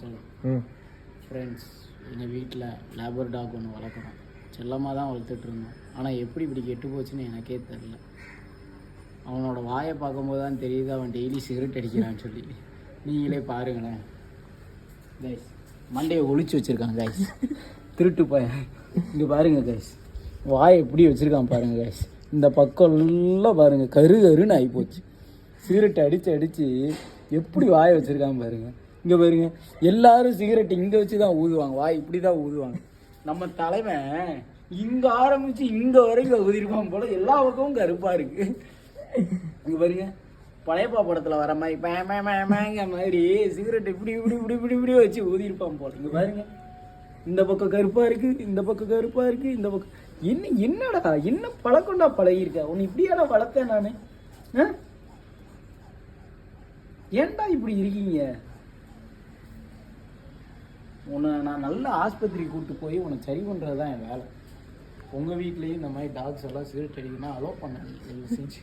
சொல்லு. ஃப்ரெண்ட்ஸ், எங்கள் வீட்டில் லேபர் டாக் ஒன்று வளர்க்குறோம். செல்லமாக தான் வளர்த்துட்டு இருந்தோம். ஆனால் எப்படி இப்படி கெட்டு போச்சுன்னு எனக்கே தெரில. அவனோட வாயை பார்க்கும்போது தான் தெரியுது அவன் டெய்லி சிகரெட் அடிக்கிறான்னு சொல்லி. நீங்களே பாருங்களேன் கைஸ், மண்டையை ஒழிச்சு வச்சுருக்கான் கைஸ், திருட்டு பையன். இங்கே பாருங்க கைஸ், வாயை எப்படி வச்சுருக்கான் பாருங்கள் கைஸ். இந்த பக்கம்லாம் பாருங்கள், கருன்னு ஆகிப்போச்சு. சிகரெட் அடித்து எப்படி வாயை வச்சுருக்கான் பாருங்கள். இங்கே பாருங்க, எல்லாரும் சிகரெட் இங்கே வச்சு தான் ஊதுவாங்க, வாய் இப்படி தான் ஊதுவாங்க. நம்ம தலைவன் இங்கே ஆரம்பித்து இங்கே வரைக்கும் ஊதிருப்பான் போல், எல்லா பக்கமும் கருப்பாக இருக்குது. இங்கே பாருங்க, பழையப்பா படத்தில் வர மாதிரி மேங்கிற மாதிரி சிகரெட் இப்படி இப்படி இப்படி இப்படி இப்படி வச்சு ஊதிருப்பான் போல். இங்கே பாருங்க, இந்த பக்கம் கருப்பாக இருக்குது, இந்த பக்கம் கருப்பாக இருக்குது, இந்த பக்கம் என்னடா என்ன பழக்கம்டா பழகிருக்கா உன்னை இப்படியாடா வளர்த்தேன் நான். ஏன்டா இப்படி இருக்கீங்க? உன்னை நான் நல்ல ஆஸ்பத்திரிக்கு கூப்பிட்டு போய் உன்னை சரி பண்ணுறது தான் என் வேலை. உங்கள் வீட்லேயும் இந்த மாதிரி டாக்ஸ் எல்லாம் சிகரெட் அடிக்கணும்னா அலோவ் பண்ண செஞ்சு